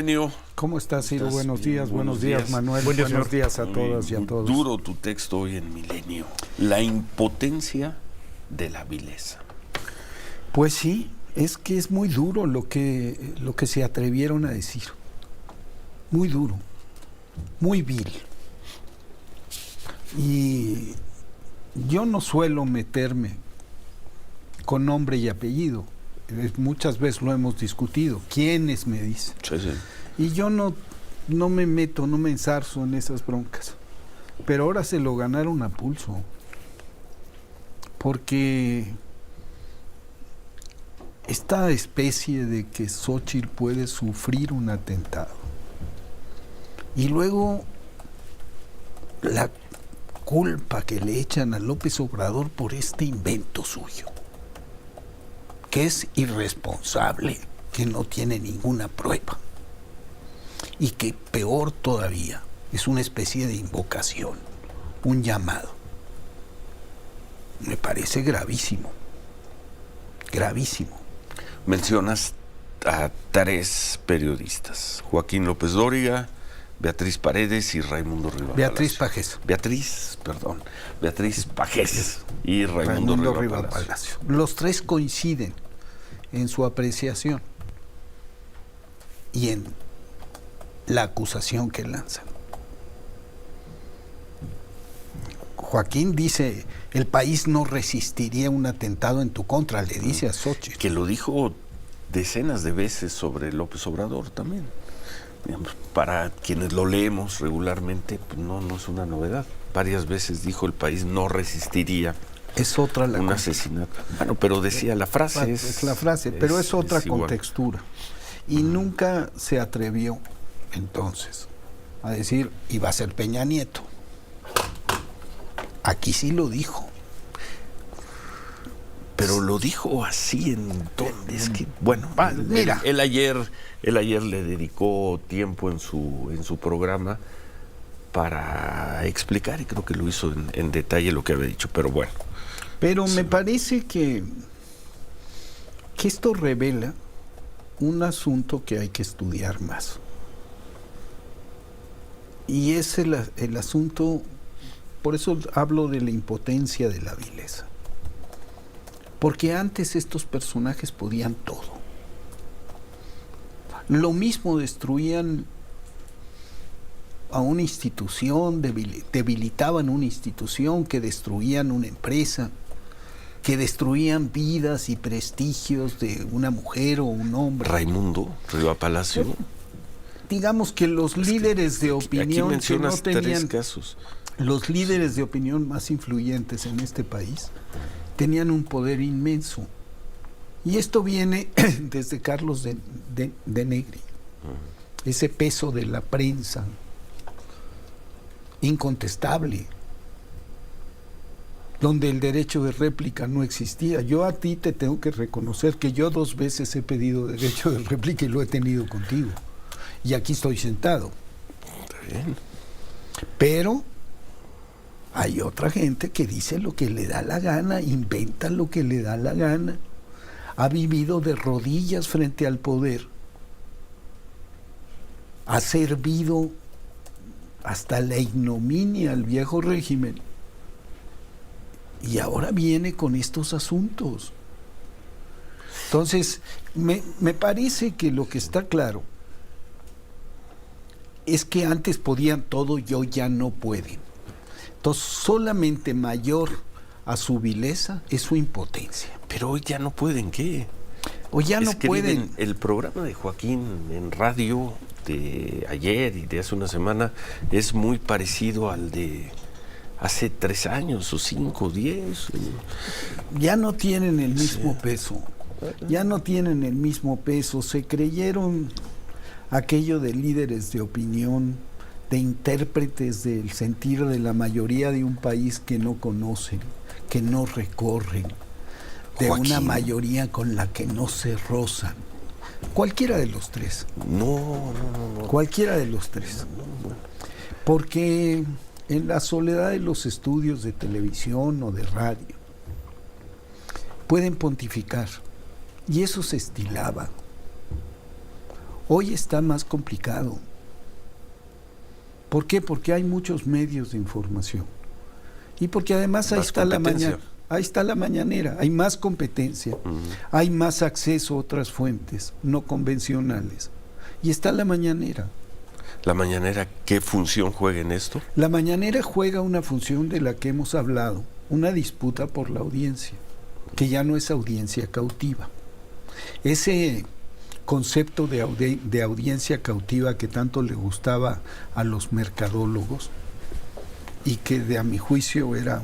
Eugenio, ¿Cómo estás, Ciro? ¿estás? Buenos Bien, días, buenos días, Manuel. Buenos días a todas y a todos. Duro tu texto hoy en Milenio. La impotencia de la vileza. Pues sí, es que es muy duro lo que se atrevieron a decir. Muy duro, muy vil. Y yo no suelo meterme con nombre y apellido. Muchas veces lo hemos discutido. ¿Quiénes me dicen? Sí, sí. Y yo no me meto, no me ensarzo en esas broncas. Pero ahora se lo ganaron a pulso. Porque esta especie de que Xóchitl puede sufrir un atentado. Y luego la culpa que le echan a López Obrador por este invento suyo, que es irresponsable, que no tiene ninguna prueba y que peor todavía es una especie de invocación, un llamado. Me parece gravísimo, gravísimo. Mencionas a 3 periodistas: Joaquín López Dóriga, Beatriz Paredes y Raimundo Riva Beatriz Palacio. Pajés. Beatriz Pajés y Raimundo Riva Palacio. Los 3 coinciden en su apreciación y en la acusación que lanzan. Joaquín dice: el país no resistiría un atentado en tu contra, le dice a Xóchitl. Que lo dijo decenas de veces sobre López Obrador también. Para quienes lo leemos regularmente, pues no es una novedad. Varias veces dijo: el país no resistiría un asesinato. Bueno, pero decía, la frase es la frase, pero es otra contextura. Y nunca se atrevió entonces a decir: iba a ser Peña Nieto. Aquí sí lo dijo. Pero lo dijo así en donde es que, bueno, mira, él ayer le dedicó tiempo en su programa para explicar, y creo que lo hizo en detalle lo que había dicho, pero bueno. Pero me parece que esto revela un asunto que hay que estudiar más. Y es el asunto, por eso hablo de la impotencia de la vileza. Porque antes estos personajes podían todo. Lo mismo destruían a una institución, debilitaban una institución, que destruían una empresa, que destruían vidas y prestigios de una mujer o un hombre. Raimundo Riva Palacio. Digamos que los líderes de opinión aquí que no tenían 3 casos. Los líderes de opinión más influyentes en este país tenían un poder inmenso. Y esto viene desde Carlos de Negri. Ese peso de la prensa incontestable, donde el derecho de réplica no existía. Yo a ti te tengo que reconocer que yo 2 veces he pedido derecho de réplica y lo he tenido contigo. Y aquí estoy sentado. Está bien. Pero hay otra gente que dice lo que le da la gana, inventa lo que le da la gana, ha vivido de rodillas frente al poder, ha servido hasta la ignominia al viejo régimen y ahora viene con estos asuntos. Entonces, me parece que lo que está claro es que antes podían todo y hoy ya no pueden. Entonces, solamente mayor a su vileza es su impotencia. Pero hoy ya no pueden, ¿qué? Hoy ya no pueden. El programa de Joaquín en radio de ayer y de hace una semana es muy parecido al de hace 3 años o 5 o 10. Ya no tienen el mismo peso. Ya no tienen el mismo peso. Se creyeron aquello de líderes de opinión, de intérpretes del sentir de la mayoría de un país que no conocen, que no recorren, de Joaquín, una mayoría con la que no se rozan. Cualquiera de los 3. No. Cualquiera de los 3. Porque en la soledad de los estudios de televisión o de radio pueden pontificar, y eso se estilaba. Hoy está más complicado. ¿Por qué? Porque hay muchos medios de información. Y porque además ahí está la mañanera, hay más competencia, hay más acceso a otras fuentes no convencionales. Y está la mañanera. ¿La mañanera qué función juega en esto? La mañanera juega una función de la que hemos hablado, una disputa por la audiencia, que ya no es audiencia cautiva. Ese concepto de audiencia cautiva que tanto le gustaba a los mercadólogos y que a mi juicio era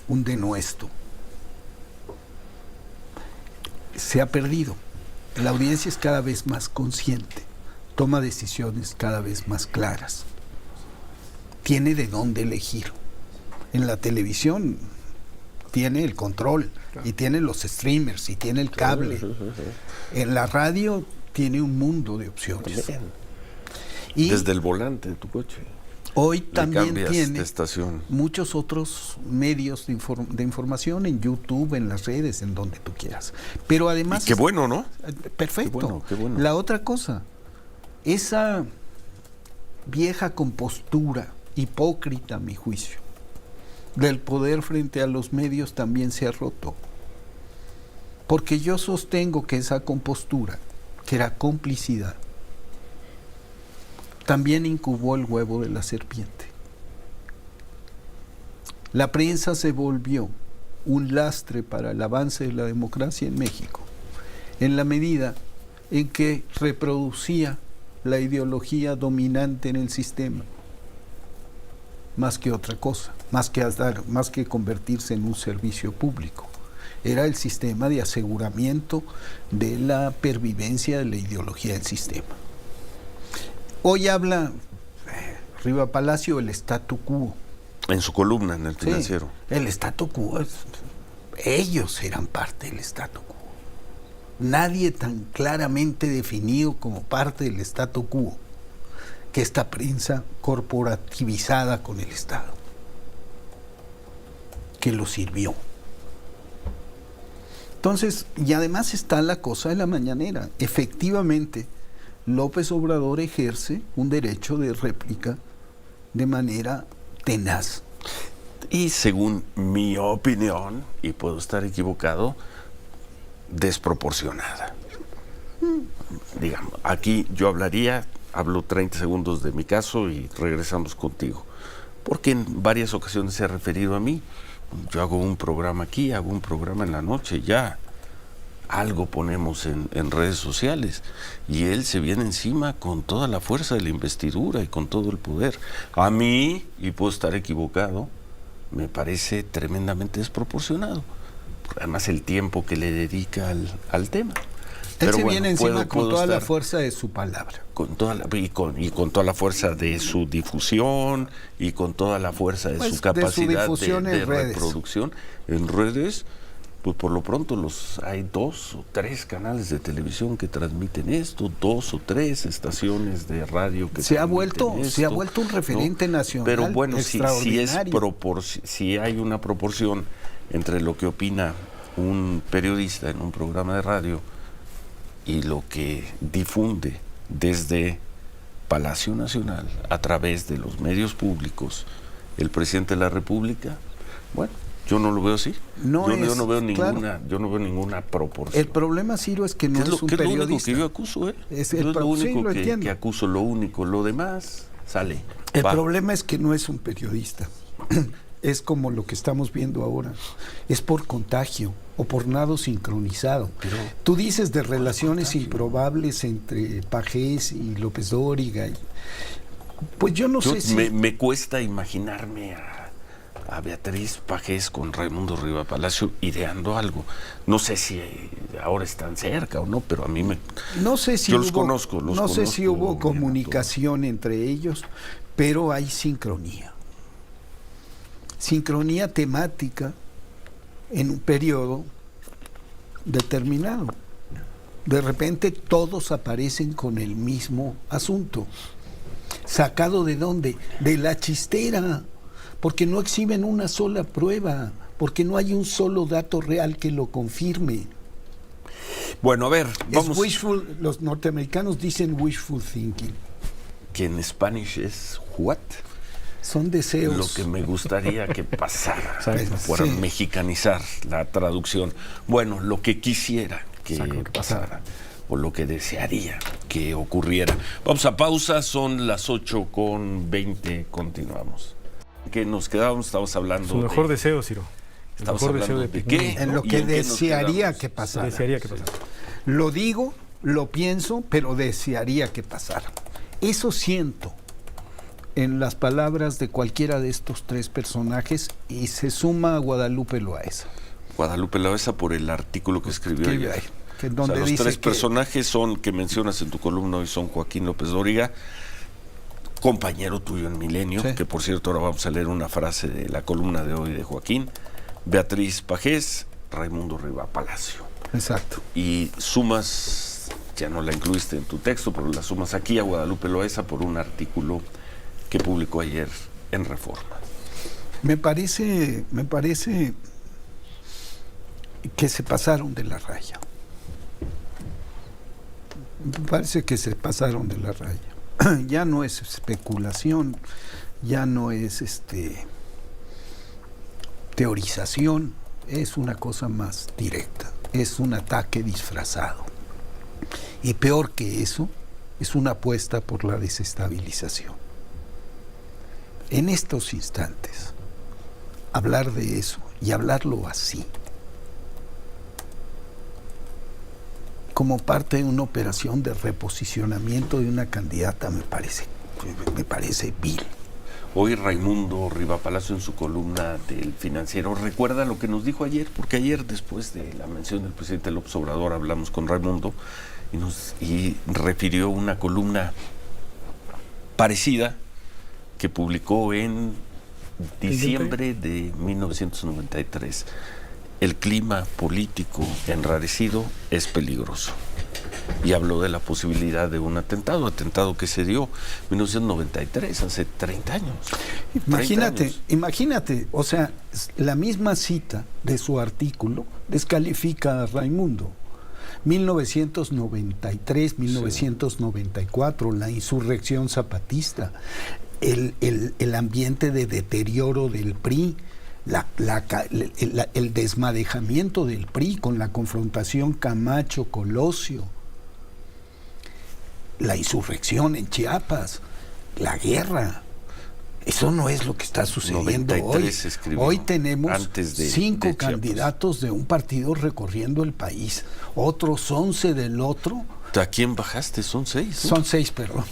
un denuesto, se ha perdido. La audiencia es cada vez más consciente, toma decisiones cada vez más claras, tiene de dónde elegir. En la televisión tiene el control, y tiene los streamers, y tiene el cable. En la radio tiene un mundo de opciones. Y desde el volante de tu coche. Hoy también tiene estación. Muchos otros medios de información en YouTube, en las redes, en donde tú quieras. Pero además... Y qué bueno, ¿no? Perfecto. Qué bueno. La otra cosa, esa vieja compostura, hipócrita a mi juicio, del poder frente a los medios también se ha roto. Porque yo sostengo que esa compostura, que era complicidad, también incubó el huevo de la serpiente. La prensa se volvió un lastre para el avance de la democracia en México, en la medida en que reproducía la ideología dominante en el sistema, más que otra cosa, más que convertirse en un servicio público. Era el sistema de aseguramiento de la pervivencia de la ideología del sistema. Hoy habla Riva Palacio del statu quo. En su columna, en el Financiero. Sí, el statu quo, ellos eran parte del statu quo. Nadie tan claramente definido como parte del statu quo que esta prensa corporativizada con el Estado, que lo sirvió. Entonces, y además está la cosa de la mañanera. Efectivamente, López Obrador ejerce un derecho de réplica de manera tenaz. Y según mi opinión, y puedo estar equivocado, desproporcionada. Digamos, aquí yo hablo 30 segundos de mi caso y regresamos contigo. Porque en varias ocasiones se ha referido a mí. Yo hago un programa aquí, hago un programa en la noche, ya algo ponemos en redes sociales y él se viene encima con toda la fuerza de la investidura y con todo el poder. A mí, y puedo estar equivocado, me parece tremendamente desproporcionado. Además el tiempo que le dedica al tema. Él se viene encima con toda la fuerza de su palabra. Con toda la fuerza de su difusión y con toda la fuerza de su capacidad de reproducción en redes. Pues por lo pronto hay 2 o 3 canales de televisión que transmiten esto, 2 o 3 estaciones de radio que se ha vuelto un referente nacional. Pero bueno, extraordinario. si hay una proporción entre lo que opina un periodista en un programa de radio y lo que difunde desde Palacio Nacional a través de los medios públicos el presidente de la República, bueno, yo no lo veo así. Yo no veo ninguna proporción. El problema, Ciro, es que no es un periodista. Es lo único que yo acuso, Es lo único que acuso, lo demás sale. El problema es que no es un periodista. Es como lo que estamos viendo ahora. Es por contagio o por nado sincronizado. Pero tú dices de relaciones improbables entre Pajés y López Dóriga. Pues yo no sé si... Me cuesta imaginarme a Beatriz Pajés con Raimundo Riva Palacio ideando algo. No sé si ahora están cerca o no, pero a mí me... No sé si yo los conozco. No sé si hubo comunicación entre ellos, pero hay sincronía. Sincronía temática en un periodo determinado. De repente todos aparecen con el mismo asunto. ¿Sacado de dónde? De la chistera, porque no exhiben una sola prueba, porque no hay un solo dato real que lo confirme. Bueno, a ver, vamos. Los norteamericanos dicen wishful thinking. Que en Spanish es what? Son deseos. Lo que me gustaría que pasara, por Sí. mexicanizar la traducción. Bueno, lo que quisiera que Exacto, que pasara, o lo que desearía que ocurriera. Vamos a pausa, son las 8:20, continuamos. ¿Qué nos quedábamos? Estamos hablando Su mejor de... deseo, Ciro. El Estamos mejor hablando deseo de de qué. Pigmeo. En lo ¿Y que en qué nos desearía quedamos? que pasara. Desearía que pasara. Lo digo, lo pienso, pero desearía que pasara. Eso siento en las palabras de cualquiera de estos tres personajes y se suma a Guadalupe Loaesa. Guadalupe Loaesa por el artículo que escribió Escribe ayer. ahí, que donde los dice tres que- personajes son que mencionas en tu columna hoy son Joaquín López Dóriga, compañero tuyo en Milenio, Sí. que por cierto ahora vamos a leer una frase de la columna de hoy de Joaquín, Beatriz Pajés, Raimundo Riva Palacio. Exacto. Y sumas, ya no la incluiste en tu texto, pero la sumas aquí a Guadalupe Loaesa por un artículo que publicó ayer en Reforma. Me parece que se pasaron de la raya. Me parece que se pasaron de la raya. Ya no es especulación, ya no es teorización, es una cosa más directa, es un ataque disfrazado. Y peor que eso, es una apuesta por la desestabilización. En estos instantes, hablar de eso y hablarlo así, como parte de una operación de reposicionamiento de una candidata, me parece vil. Hoy Raimundo Riva Palacio en su columna del Financiero recuerda lo que nos dijo ayer, porque ayer después de la mención del presidente López Obrador hablamos con Raimundo y refirió una columna parecida que publicó en diciembre de 1993. El clima político enrarecido es peligroso. Y habló de la posibilidad de un atentado que se dio en 1993, hace 30 años. Imagínate, o sea, la misma cita de su artículo descalifica a Raimundo. 1993, 1994, la insurrección zapatista, el ambiente de deterioro del PRI, el desmadejamiento del PRI con la confrontación Camacho-Colosio, la insurrección en Chiapas, la guerra. Eso no es lo que está sucediendo hoy. Hoy tenemos 5 candidatos de un partido recorriendo el país, otros 11 del otro. ¿A quién bajaste? Son 6. ¿no? Son 6, perdón.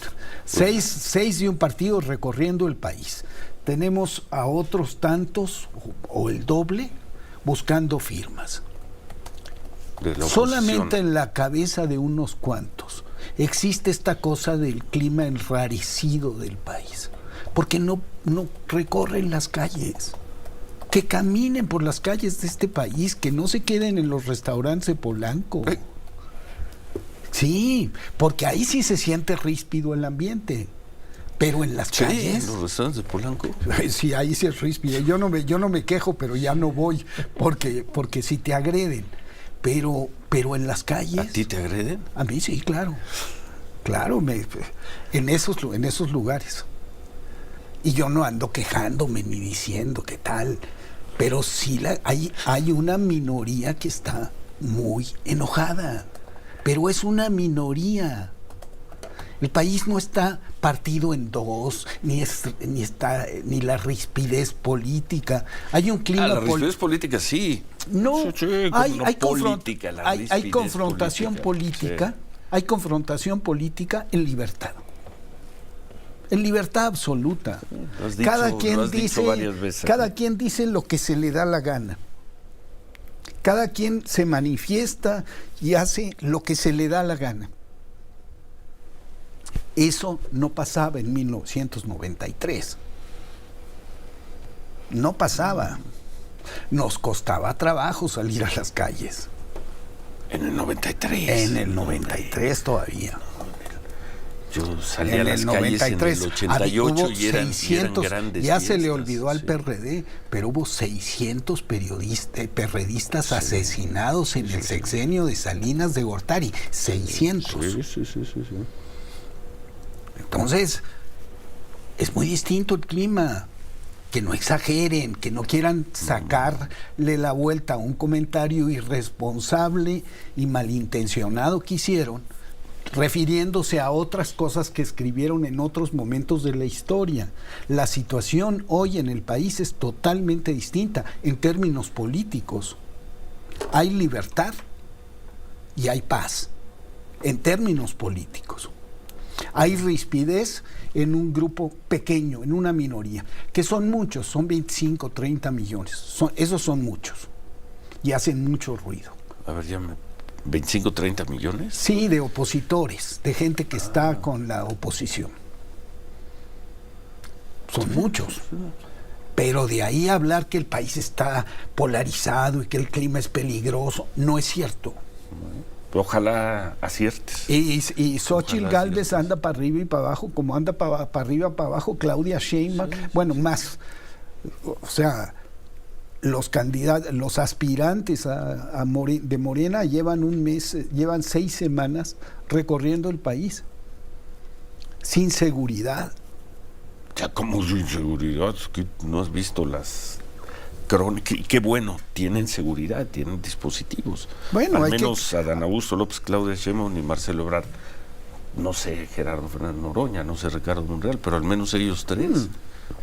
6 de un partido recorriendo el país. Tenemos a otros tantos, o el doble, buscando firmas. Solamente en la cabeza de unos cuantos existe esta cosa del clima enrarecido del país. Porque no recorren las calles. Que caminen por las calles de este país, que no se queden en los restaurantes de Polanco. Sí, porque ahí sí se siente ríspido el ambiente. Pero en las calles. En los restaurantes de Polanco. Sí, ahí sí es ríspido. Yo no me quejo, pero ya no voy, porque sí te agreden. Pero en las calles. ¿A ti te agreden? A mí sí, claro. Claro, en esos lugares. Y yo no ando quejándome ni diciendo qué tal. Pero sí hay una minoría que está muy enojada. Pero es una minoría. El país no está partido en dos, ni la rispidez política. Hay un clima la rispidez política sí. No, sí, hay confrontación política. Sí. Hay confrontación política en libertad. En libertad absoluta. Cada quien dice lo que se le da la gana. Cada quien se manifiesta y hace lo que se le da la gana. Eso no pasaba en 1993. No pasaba. Nos costaba trabajo salir a las calles. En el 93. En el 93 todavía. Yo salí a En las el calles 93 en el 88 hubo y eran 600, grandes ya se le fiestas, olvidó al sí. PRD, pero hubo 600 perredistas asesinados en el sexenio de Salinas de Gortari. 600. Sí. Entonces, es muy distinto el clima. Que no exageren, que no quieran sacarle la vuelta a un comentario irresponsable y malintencionado que hicieron, refiriéndose a otras cosas que escribieron en otros momentos de la historia. La situación hoy en el país es totalmente distinta en términos políticos. Hay libertad y hay paz en términos políticos. Hay rispidez en un grupo pequeño, en una minoría, que son muchos, son 25, 30 millones. Esos son muchos y hacen mucho ruido. A ver, 25, 30 millones. Sí, de opositores, de gente que está con la oposición. Son muchos. Pero de ahí a hablar que el país está polarizado y que el clima es peligroso, no es cierto. Ojalá aciertes. Y Xóchitl Gálvez anda para arriba y para abajo, como anda para arriba, para abajo Claudia Sheinbaum, bueno, más. O sea, los candidatos, los aspirantes de Morena llevan un mes, llevan 6 semanas recorriendo el país sin seguridad. Ya, como sin seguridad, que no has visto las crónicas. Qué bueno, tienen seguridad, tienen dispositivos. Bueno, al menos Adán Augusto López, Claudia Sheinbaum y Marcelo Ebrard. No sé Gerardo Fernández Noroña, no sé Ricardo Monreal, pero al menos ellos 3.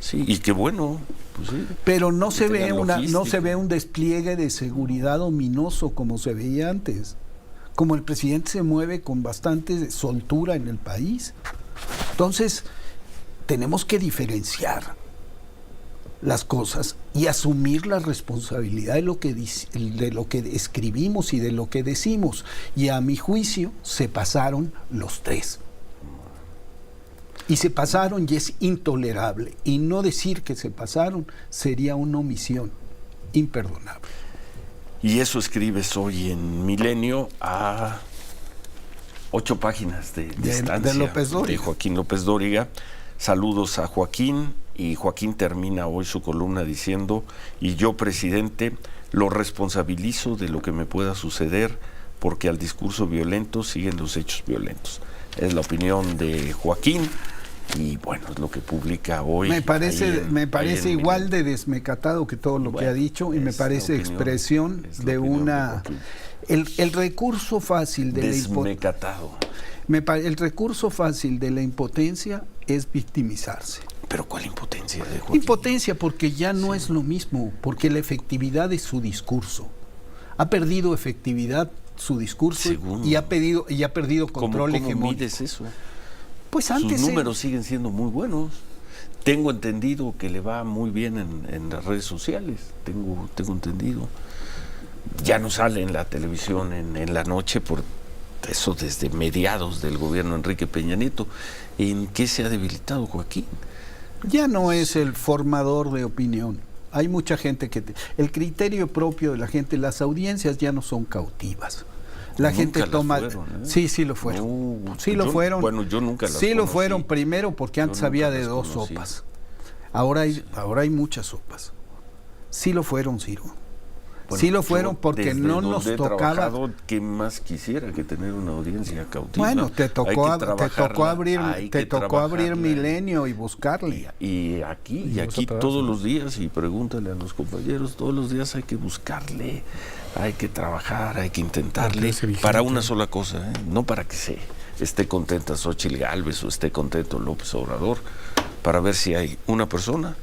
Sí, y qué bueno. Pues sí, pero no se ve un despliegue de seguridad ominoso como se veía antes. Como el presidente se mueve con bastante soltura en el país. Entonces, tenemos que diferenciar las cosas y asumir la responsabilidad de lo que escribimos y de lo que decimos. Y a mi juicio se pasaron los 3. Y se pasaron y es intolerable. Y no decir que se pasaron sería una omisión imperdonable. Y eso escribes hoy en Milenio a 8 páginas de distancia de Joaquín López Dóriga. Saludos a Joaquín. Y Joaquín termina hoy su columna diciendo: y yo, presidente, lo responsabilizo de lo que me pueda suceder, porque al discurso violento siguen los hechos violentos. Es la opinión de Joaquín y bueno, es lo que publica hoy. Me parece igual de desmecatado que todo lo que ha dicho, y me parece expresión de una... El recurso fácil de desmecatado. El recurso fácil de la impotencia es victimizarse. ¿Pero cuál impotencia de Joaquín? Impotencia porque ya no es lo mismo, porque la efectividad de su discurso. Ha perdido efectividad su discurso y ha perdido control hegemónico. ¿Cómo mides eso? Pues antes sus números siguen siendo muy buenos. Tengo entendido que le va muy bien en las redes sociales. Tengo entendido. Ya no sale en la televisión en la noche por eso desde mediados del gobierno Enrique Peña Nieto. ¿En qué se ha debilitado Joaquín? Ya no es el formador de opinión. Hay mucha gente que... El criterio propio de la gente, las audiencias ya no son cautivas. La gente toma... Sí lo fueron. No, sí lo fueron. Bueno, yo nunca las Sí lo fueron primero porque antes había de 2 sopas. Ahora hay muchas sopas. Sí lo fueron, Ciro. Bueno, sí lo fueron porque no nos tocaba. ¿Qué más quisiera que tener una audiencia cautiva? Bueno, te tocó abrir Milenio y buscarle. Y aquí todos los días, y pregúntale a los compañeros, todos los días hay que buscarle, hay que trabajar, hay que intentarle para una sola cosa, no para que esté contenta Xóchitl Gálvez o esté contento López Obrador, para ver si hay una persona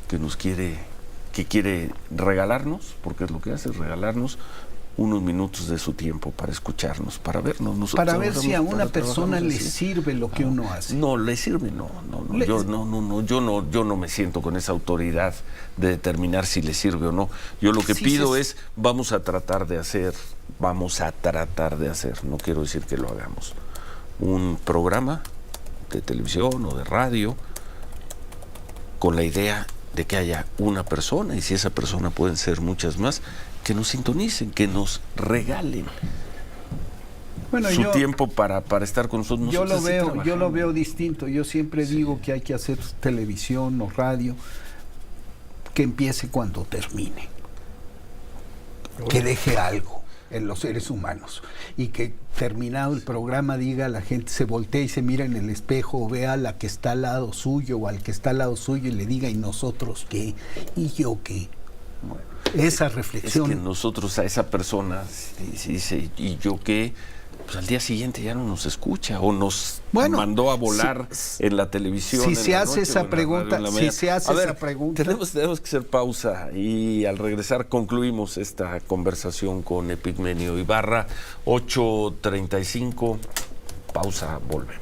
que quiere regalarnos, porque es lo que hace, regalarnos unos minutos de su tiempo para escucharnos, para vernos. Nosotros para ver si a una persona le sirve lo que uno hace. No, le sirve, no. Yo no me siento con esa autoridad de determinar si le sirve o no. Yo lo que pido es, vamos a tratar de hacer, no quiero decir que lo hagamos, un programa de televisión o de radio con la idea de que haya una persona, y si esa persona pueden ser muchas más, que nos sintonicen, que nos regalen Bueno, su tiempo para estar con nosotros. Yo lo veo distinto. Yo siempre digo que hay que hacer televisión o radio que empiece cuando termine, que deje algo en los seres humanos y que terminado el programa diga, la gente se voltee y se mira en el espejo o vea a la que está al lado suyo o al que está al lado suyo y le diga, ¿y nosotros qué? ¿Y yo qué? Bueno, esa reflexión. Es que nosotros a esa persona, si dice, ¿y yo qué? Pues al día siguiente ya no nos escucha o nos mandó a volar en la televisión. Si se hace esa pregunta, Tenemos que hacer pausa y al regresar concluimos esta conversación con Epigmenio Ibarra. 8:35, pausa, volvemos.